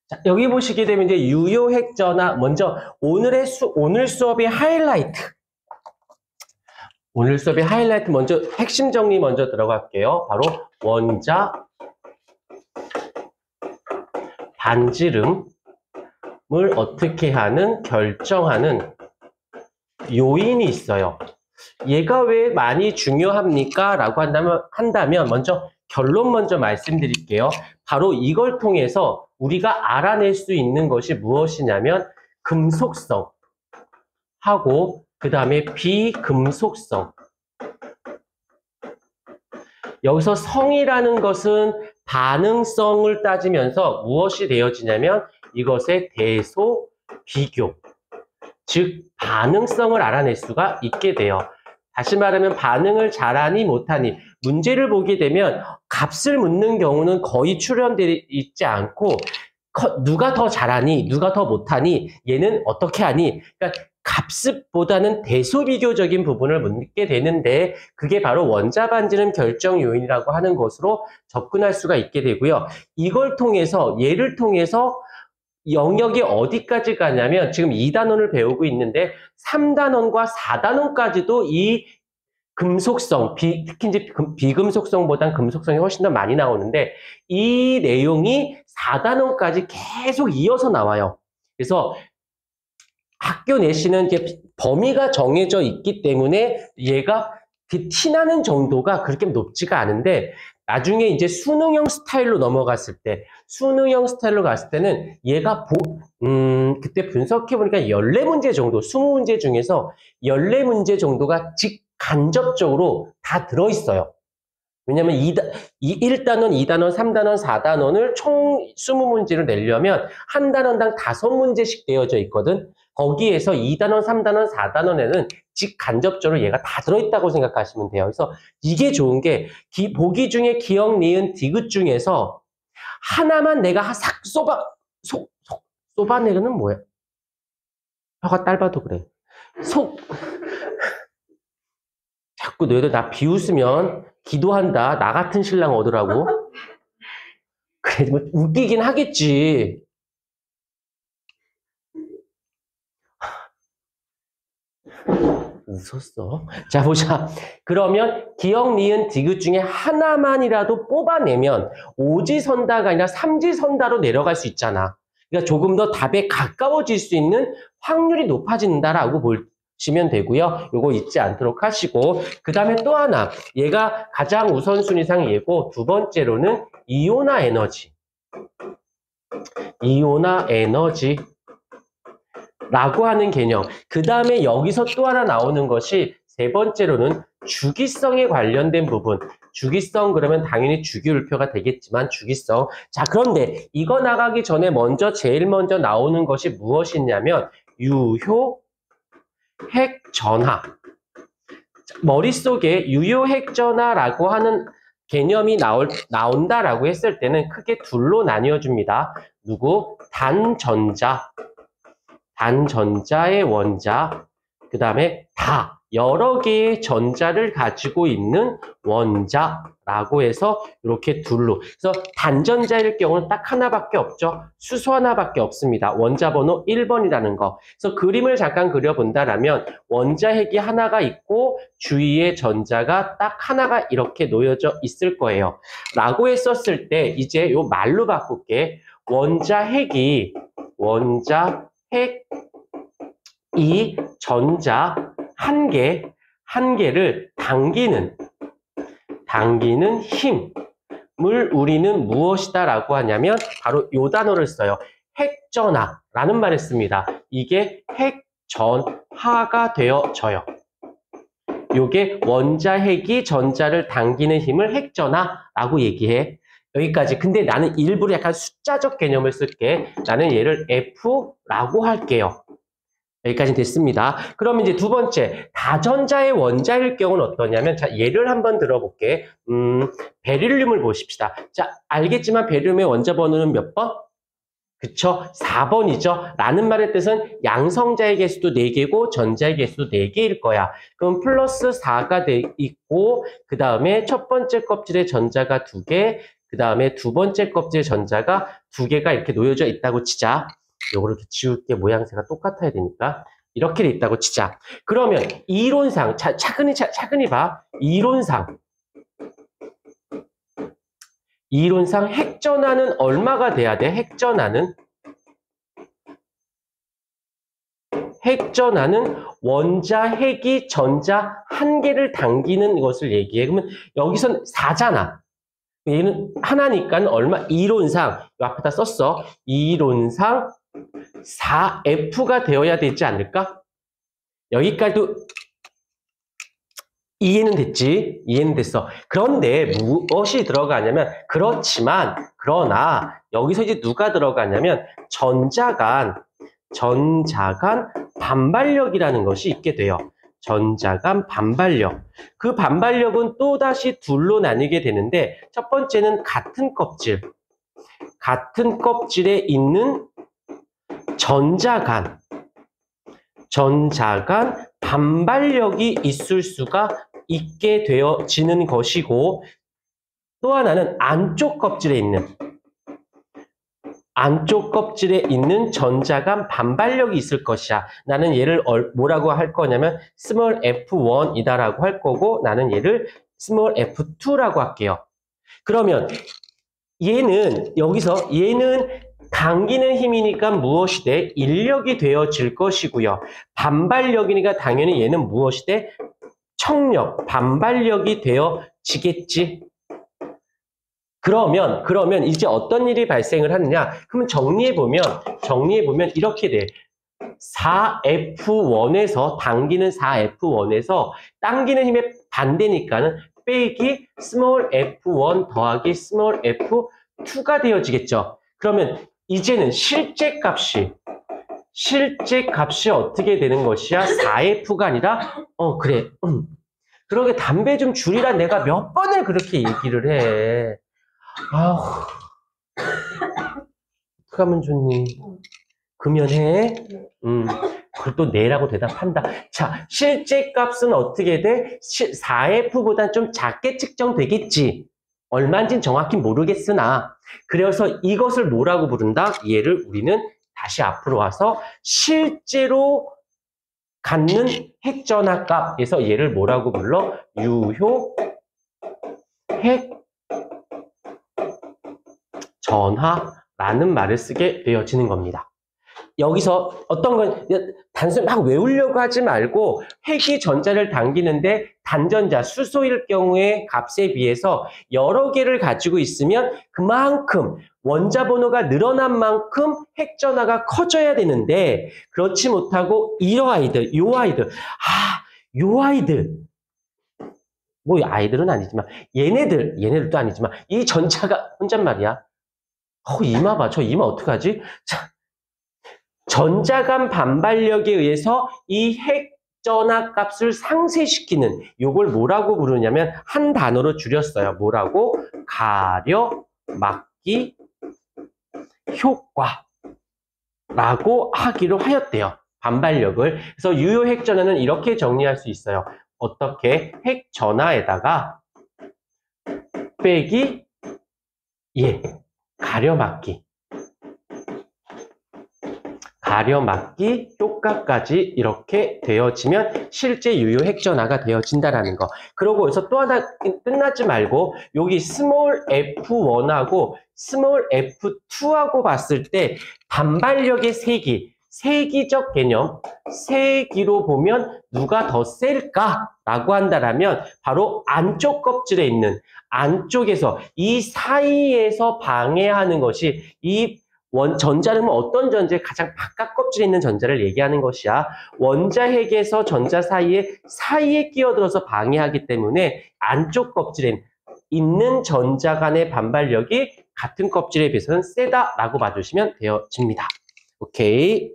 자, 여기 보시게 되면 이제 유효핵전화, 먼저 오늘 수업의 하이라이트. 오늘 수업의 하이라이트 먼저 핵심 정리 먼저 들어갈게요. 바로 원자 반지름을 어떻게 하는, 결정하는 요인이 있어요. 얘가 왜 많이 중요합니까? 라고 한다면 먼저 결론 먼저 말씀드릴게요. 바로 이걸 통해서 우리가 알아낼 수 있는 것이 무엇이냐면 금속성 하고 그 다음에 비금속성. 여기서 성이라는 것은 반응성을 따지면서 무엇이 되어지냐면 이것의 대소, 비교, 즉 반응성을 알아낼 수가 있게 돼요. 다시 말하면 반응을 잘하니 못하니, 문제를 보게 되면 값을 묻는 경우는 거의 출현되어 있지 않고 누가 더 잘하니 누가 더 못하니 얘는 어떻게 하니, 그러니까 값보다는 대소비교적인 부분을 묻게 되는데 그게 바로 원자 반지름 결정 요인이라고 하는 것으로 접근할 수가 있게 되고요. 이걸 통해서, 얘를 통해서 영역이 어디까지 가냐면 지금 2단원을 배우고 있는데 3단원과 4단원까지도 이 금속성, 특히 이제 비금속성보단 금속성이 훨씬 더 많이 나오는데 이 내용이 4단원까지 계속 이어서 나와요. 그래서 학교 내시는 이제 범위가 정해져 있기 때문에 얘가 티나는 정도가 그렇게 높지가 않은데 나중에 이제 수능형 스타일로 넘어갔을 때, 수능형 스타일로 갔을 때는 얘가 그때 분석해보니까 14문제 정도, 20문제 중에서 14문제 정도가 직간접적으로 다 들어있어요. 왜냐면 1단원, 2단원, 3단원, 4단원을 총 20문제를 내려면 한 단원당 5문제씩 되어져 있거든. 거기에서 2단원, 3단원, 4단원에는 직간접적으로 얘가 다 들어있다고 생각하시면 돼요. 그래서 이게 좋은 게 보기 중에 기억, 니은, 디귿 중에서 하나만 내가 싹 쏘바내는 뭐야? 혀가 짧아도 그래. 자꾸 너희들 나 비웃으면 기도한다. 나 같은 신랑 얻으라고. 그래, 뭐 웃기긴 하겠지. 웃었어. 자, 보자. 그러면 기억, 니은, 디귿 중에 하나만이라도 뽑아내면 오지선다가 아니라 삼지선다로 내려갈 수 있잖아. 그러니까 조금 더 답에 가까워질 수 있는 확률이 높아진다라고 보시면 되고요. 요거 잊지 않도록 하시고, 그 다음에 또 하나, 얘가 가장 우선순위상 얘고, 두 번째로는 이온화 에너지. 이온화 에너지. 라고 하는 개념. 그 다음에 여기서 또 하나 나오는 것이 세 번째로는 주기성에 관련된 부분. 주기성 그러면 당연히 주기율표가 되겠지만 주기성. 자, 그런데 이거 나가기 전에 제일 먼저 나오는 것이 무엇이냐면 유효 핵전하. 머릿속에 유효 핵전하라고 하는 개념이 나온다라고 했을 때는 크게 둘로 나뉘어줍니다. 단전자의 원자, 그 다음에 여러 개의 전자를 가지고 있는 원자라고 해서 이렇게 둘로. 그래서 단전자일 경우는 딱 하나밖에 없죠. 수소 하나밖에 없습니다. 원자 번호 1번이라는 거. 그래서 그림을 잠깐 그려본다라면 원자핵이 하나가 있고 주위에 전자가 딱 하나가 이렇게 놓여져 있을 거예요. 라고 했었을 때 이제 요 말로 바꿀게. 원자핵이 이 전자 한 개를 당기는 힘을 우리는 무엇이다라고 하냐면 바로 요 단어를 써요. 핵전하라는 말을 씁니다. 이게 핵전하가 되어져요. 요게 원자핵이 전자를 당기는 힘을 핵전하라고 얘기해. 여기까지. 근데 나는 일부러 약간 숫자적 개념을 쓸게. 나는 얘를 F라고 할게요. 여기까지 됐습니다. 그럼 이제 두 번째, 다전자의 원자일 경우는 어떠냐면, 자, 예를 한번 들어볼게. 베릴륨을 보십시다. 자, 알겠지만 베릴륨의 원자 번호는 몇 번? 그쵸? 4번이죠? 라는 말의 뜻은 양성자의 개수도 4개고 전자의 개수도 4개일 거야. 그럼 플러스 4가 돼 있고, 그 다음에 첫 번째 껍질에 전자가 2개, 그 그 다음에 두 번째 껍질 전자가 두 개가 이렇게 놓여져 있다고 치자. 요거를 지울게 모양새가 똑같아야 되니까. 이렇게 돼 있다고 치자. 그러면 이론상, 차근히 봐. 이론상 핵전하는 얼마가 돼야 돼? 핵전하는 원자, 핵이 전자 한 개를 당기는 것을 얘기해. 그러면 여기선 4잖아. 얘는 하나니까 얼마? 이론상, 이 앞에다 썼어. 이론상 4F가 되어야 되지 않을까? 여기까지도 이해는 됐지? 이해는 됐어. 그런데 무엇이 들어가냐면, 그러나 여기서 이제 누가 들어가냐면 전자 간 반발력이라는 것이 있게 돼요. 전자 간 반발력. 그 반발력은 또다시 둘로 나뉘게 되는데, 첫 번째는 같은 껍질에 있는 전자 간 반발력이 있을 수가 있게 되어지는 것이고, 또 하나는 안쪽 껍질에 있는 전자 간 반발력이 있을 것이야. 나는 얘를 뭐라고 할 거냐면 스몰 f1이다라고 할 거고, 나는 얘를 스몰 f2라고 할게요. 그러면 얘는 당기는 힘이니까 무엇이 돼? 인력이 되어질 것이고요. 반발력이니까 당연히 얘는 무엇이 돼? 청력, 반발력이 되어지겠지. 그러면 이제 어떤 일이 발생을 하느냐? 그러면 정리해보면 이렇게 돼. 4F1에서, 당기는 4F1에서 당기는 힘의 반대니까는 빼기 스몰 F1 더하기 스몰 F2가 되어지겠죠. 그러면 이제는 실제 값이 어떻게 되는 것이야? 4F가 아니라, 그래. 그러게 담배 좀 줄이라 내가 몇 번을 그렇게 얘기를 해. 아우. 어떡하면 좋니? 금연해? 그걸 또 내라고 대답한다. 자, 실제 값은 어떻게 돼? 4F보다 좀 작게 측정되겠지. 얼마인지는 정확히 모르겠으나. 그래서 이것을 뭐라고 부른다? 얘를 우리는 다시 앞으로 와서 실제로 갖는 핵전하 값에서 얘를 뭐라고 불러? 유효 핵전하라는 말을 쓰게 되어지는 겁니다. 여기서 어떤 건 단순히 막 외우려고 하지 말고, 핵이 전자를 당기는데 단전자, 수소일 경우에 값에 비해서 여러 개를 가지고 있으면 그만큼 원자 번호가 늘어난 만큼 핵전하가 커져야 되는데, 그렇지 못하고 요 아이들, 뭐 아이들은 아니지만 얘네들도 아니지만 이 전자가 혼잣말이야. 이마 봐. 저 이마 어떡하지? 자, 전자 간 반발력에 의해서 이 핵전하 값을 상쇄시키는, 요걸 뭐라고 부르냐면 한 단어로 줄였어요. 뭐라고? 가려막기 효과라고 하기로 하였대요. 반발력을. 그래서 유효 핵전하는 이렇게 정리할 수 있어요. 어떻게? 핵전하에다가 빼기 가려막기 효과까지 이렇게 되어지면 실제 유효 핵전하가 되어진다라는 거. 그러고 여기서 또 하나 끝나지 말고, 여기 스몰 F1하고 스몰 F2하고 봤을 때 반발력의 세기적 개념, 세기로 보면 누가 더 셀까라고 한다라면 바로 안쪽 껍질에 있는, 안쪽에서 이 사이에서 방해하는 것이, 이 전자는 어떤 전자의 가장 바깥 껍질에 있는 전자를 얘기하는 것이야. 원자 핵에서 전자 사이에 끼어들어서 방해하기 때문에 안쪽 껍질에 있는 전자 간의 반발력이 같은 껍질에 비해서는 세다라고 봐주시면 되어집니다. 오케이.